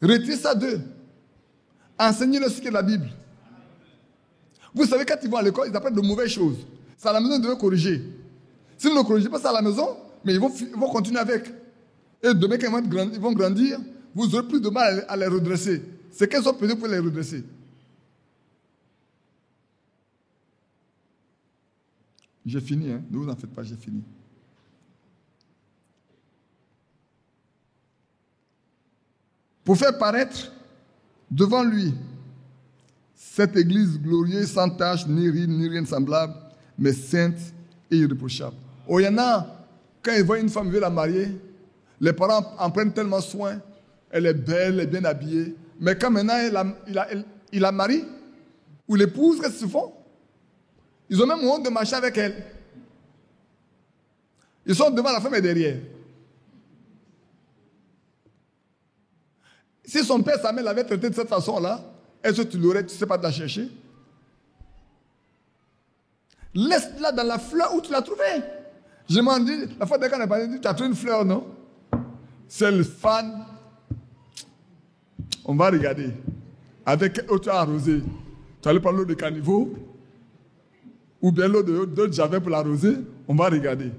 Retirez ça d'eux. Enseignez-leur ce qu'est la Bible. Vous savez, quand ils vont à l'école, ils apprennent de mauvaises choses. C'est à la maison qu'ils doivent corriger. S'ils ne corrigent pas ça à la maison, mais ils vont continuer avec. Et demain, quand ils vont grandir, vous aurez plus de mal à les redresser. C'est qu'elles sont pesées pour les redresser. J'ai fini, ne vous en faites pas, j'ai fini. Pour faire paraître devant lui cette église glorieuse, sans tache, ni ride, ni rien de semblable, mais sainte et irréprochable. Oh, il y en a, quand ils voient une femme veut la marier, les parents en prennent tellement soin, elle est belle, elle est bien habillée, mais quand maintenant il la marie, ou l'épouse, qu'est-ce qu'ils font? Ils ont même honte de marcher avec elle. Ils sont devant la femme et derrière. Si son père Samuel l'avait traité de cette façon-là, est-ce que tu l'aurais, tu ne sais pas de la chercher? Laisse-la dans la fleur où tu l'as trouvée. Je m'en dis, la fois d'ailleurs, on a parlé, tu as trouvé une fleur, non? C'est le fan. On va regarder. Avec quelle eau tu as arrosé? Tu allais prendre l'eau de caniveau? Ou bien l'eau de javel pour l'arroser? On va regarder.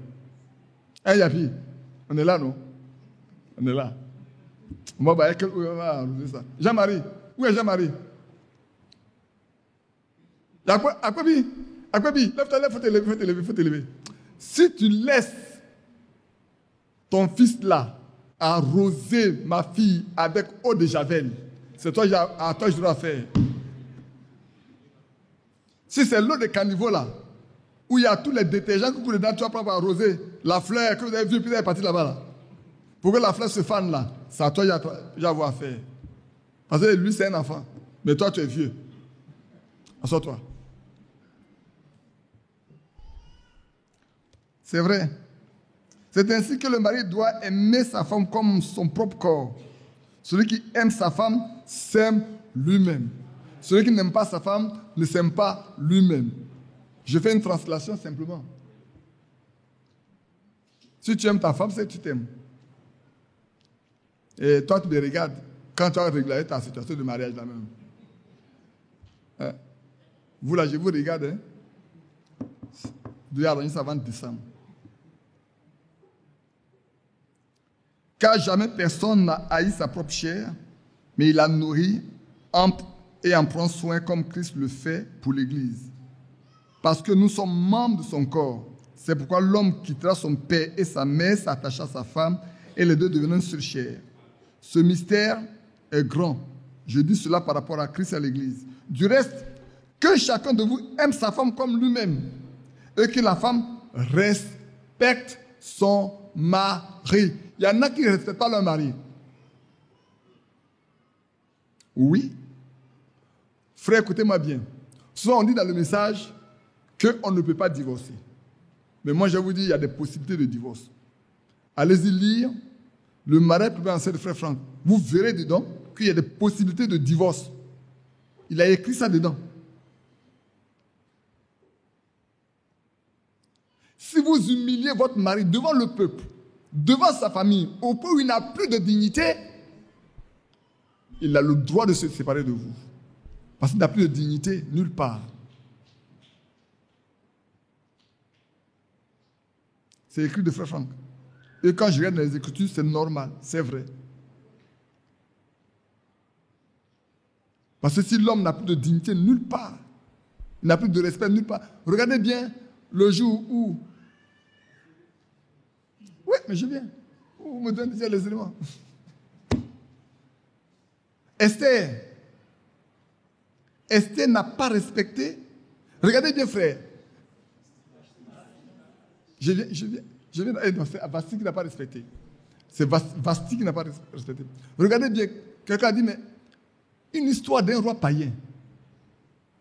Hein, Yapi? On est là, non? On est là. On va voir quelle eau on va arroser ça. Jean-Marie? Où est Jean-Marie? Akwebi? Akwebi, lève-toi, faut te lever. Si tu laisses ton fils là arroser ma fille avec eau de javel, c'est toi, à toi que je dois faire. Si c'est l'eau de caniveau là, où il y a tous les détergents que vous dedans, tu vas prendre pour arroser la fleur que vous avez vue, puis elle est partie là-bas. Là. Pour que la fleur se fane là, c'est à toi que j'ai à avoir à faire. Parce que lui, c'est un enfant. Mais toi, tu es vieux. Assois-toi. C'est vrai. C'est ainsi que le mari doit aimer sa femme comme son propre corps. Celui qui aime sa femme s'aime lui-même. Celui qui n'aime pas sa femme ne s'aime pas lui-même. Je fais une translation simplement. Si tu aimes ta femme, c'est que tu t'aimes. Et toi, tu me regardes quand tu as réglé ta situation de mariage là même. Hein? Vous là, je vous regarde. Hein? Vous devez ça avant décembre. Car jamais personne n'a haï sa propre chair, mais il la nourrit et en prend soin comme Christ le fait pour l'Église. Parce que nous sommes membres de son corps. C'est pourquoi l'homme quittera son père et sa mère, s'attachera à sa femme, et les deux deviendront une seule chair. Ce mystère est grand. Je dis cela par rapport à Christ et à l'Église. Du reste, que chacun de vous aime sa femme comme lui-même, et que la femme respecte son mari. Il y en a qui ne respectent pas leur mari. Oui. Frère, écoutez-moi bien. Souvent, on dit dans le message qu'on ne peut pas divorcer. Mais moi, je vous dis, il y a des possibilités de divorce. Allez-y lire le mariage publié en de Frère Franck. Vous verrez dedans qu'il y a des possibilités de divorce. Il a écrit ça dedans. Si vous humiliez votre mari devant le peuple, devant sa famille, au point où il n'a plus de dignité, il a le droit de se séparer de vous. Parce qu'il n'a plus de dignité nulle part. C'est écrit de Frère Franck. Et quand je regarde dans les Écritures, c'est normal, c'est vrai. Parce que si l'homme n'a plus de dignité nulle part, il n'a plus de respect nulle part. Regardez bien le jour où... Oui, mais je viens. Vous me donnez déjà les éléments. Esther n'a pas respecté. Regardez bien, frère. Je viens. Non, c'est Vasti qui n'a pas respecté. C'est Vasti qui n'a pas respecté. Regardez bien. Quelqu'un a dit, mais une histoire d'un roi païen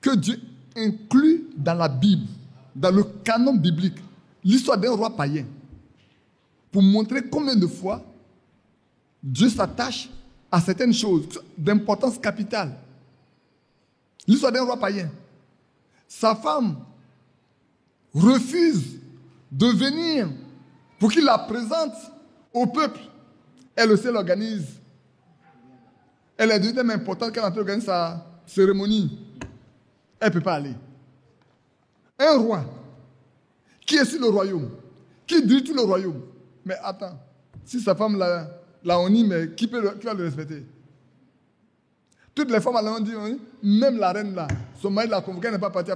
que Dieu inclut dans la Bible, dans le canon biblique, l'histoire d'un roi païen, pour montrer combien de fois Dieu s'attache à certaines choses d'importance capitale. L'histoire d'un roi païen. Sa femme refuse de venir pour qu'il la présente au peuple. Elle aussi l'organise. Elle est tellement importante qu'elle organise sa cérémonie. Elle ne peut pas aller. Un roi qui est sur le royaume, qui dirige tout le royaume. Mais attends, si sa femme l'a honni, mais qui va le respecter? Toutes les femmes l'ont dit, même la reine là, son mari l'a convoqué, elle n'est pas partie.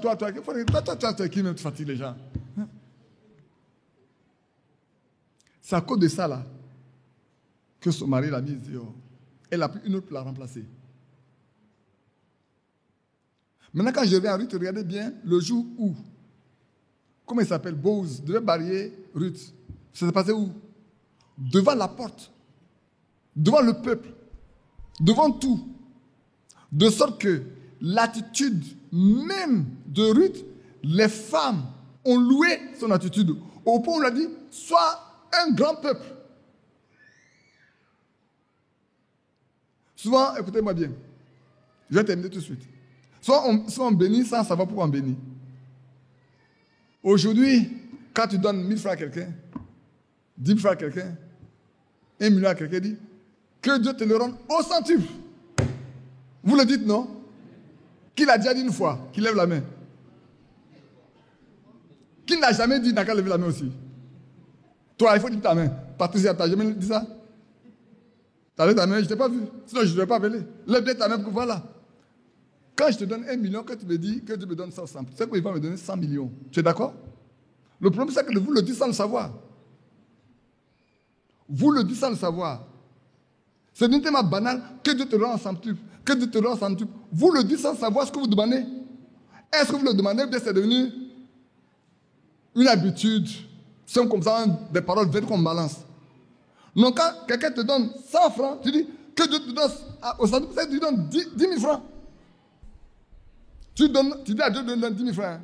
Toi, qui même fatigue les gens? C'est à cause de ça là que son mari l'a mise dehors. Elle a pris une autre pour la remplacer. Maintenant, quand je viens à Ruth, regardez bien le jour où, comment il s'appelle, Boaz devait marier Ruth. Ça s'est passé où? Devant la porte, devant le peuple, devant tout. De sorte que l'attitude même de Ruth, les femmes ont loué son attitude. Au point où on a dit, sois un grand peuple. Souvent, écoutez-moi bien, je vais terminer tout de suite. Soit on bénit sans savoir pourquoi on bénit. Aujourd'hui, quand tu donnes 1000 francs à quelqu'un, 10 000 francs à quelqu'un, 1 million à quelqu'un, dit que Dieu te le rende au centuple. Vous le dites, non? Qui l'a déjà dit une fois? Qui lève la main? Qui n'a jamais dit, n'a qu'à lever la main aussi? Toi, il faut dire ta main. Patricia, tu n'as jamais dit ça? Tu as levé ta main, je ne t'ai pas vu. Sinon, je ne devrais pas appeler. Lève bien ta main pour voilà. Quand je te donne 1 million, quand tu me dis que Dieu me donne 100, c'est qu'il va me donner 100 millions. Tu es d'accord? Le problème, c'est que vous le dites sans le savoir. Vous le dites sans le savoir. C'est un thème banal que Dieu te rend en centuple. Que Dieu te rend en centuple. Vous le dites sans savoir ce que vous demandez. Est-ce que vous le demandez ou bien c'est devenu une habitude? C'est comme ça, des paroles vertes qu'on balance. Donc quand quelqu'un te donne 100 francs, tu dis que Dieu te donne au centuple, tu lui donnes 10 000 francs. Tu dis à Dieu de donner 10 000 francs.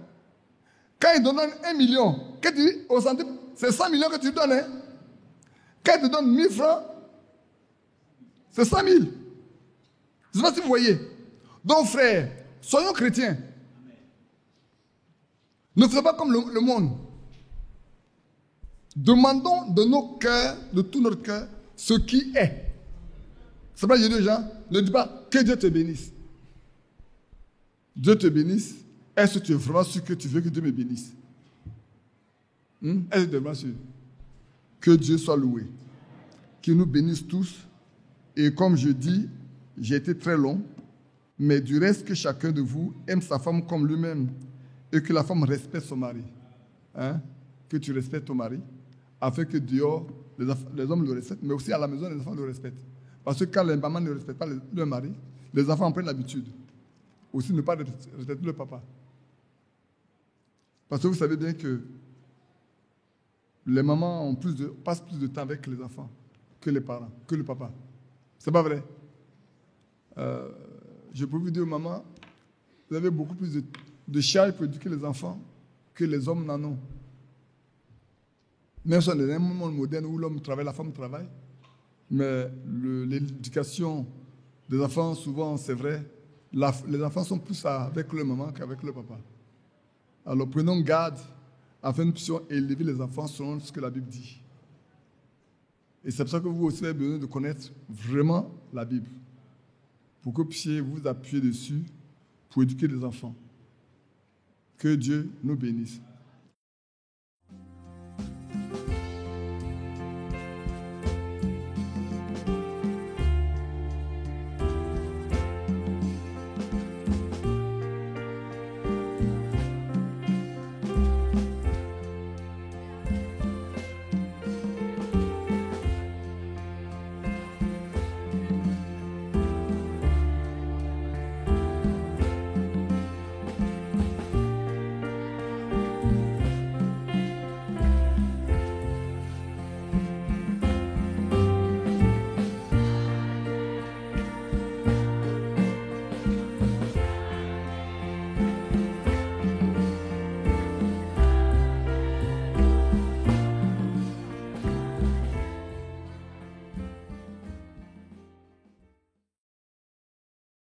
Quand il te donne 1 million, que tu dis au centuple, c'est 100 millions que tu lui donnes. Hein? Quand il te donne 1000 francs, c'est 100 000. Je ne sais pas si vous voyez. Donc, frère, soyons chrétiens. Ne faisons pas comme le monde. Demandons de nos cœurs, de tout notre cœur, ce qui est. C'est pas, je dis aux gens, ne dis pas que Dieu te bénisse. Dieu te bénisse. Est-ce que tu es vraiment sûr que tu veux que Dieu me bénisse? Est-ce que tu es vraiment sûr? Que Dieu soit loué. Qu'il nous bénisse tous. Et comme je dis, j'ai été très long, mais du reste que chacun de vous aime sa femme comme lui-même et que la femme respecte son mari. Hein? Que tu respectes ton mari, afin que dehors, les hommes le respectent, mais aussi à la maison, les enfants le respectent. Parce que quand les mamans ne respectent pas leur mari, les enfants en prennent l'habitude. Aussi ne pas respecter le papa. Parce que vous savez bien que les mamans passent plus de temps avec les enfants que les parents, que le papa. C'est pas vrai. Je peux vous dire, maman, vous avez beaucoup plus de charges pour éduquer les enfants que les hommes n'en ont. Même si on est dans un monde moderne où l'homme travaille, la femme travaille, mais l'éducation des enfants, souvent, c'est vrai, les enfants sont plus avec leur maman qu'avec leur papa. Alors prenons garde afin que nous puissions élever les enfants selon ce que la Bible dit. Et c'est pour ça que vous aussi avez besoin de connaître vraiment la Bible, pour que vous puissiez vous appuyer dessus pour éduquer les enfants. Que Dieu nous bénisse.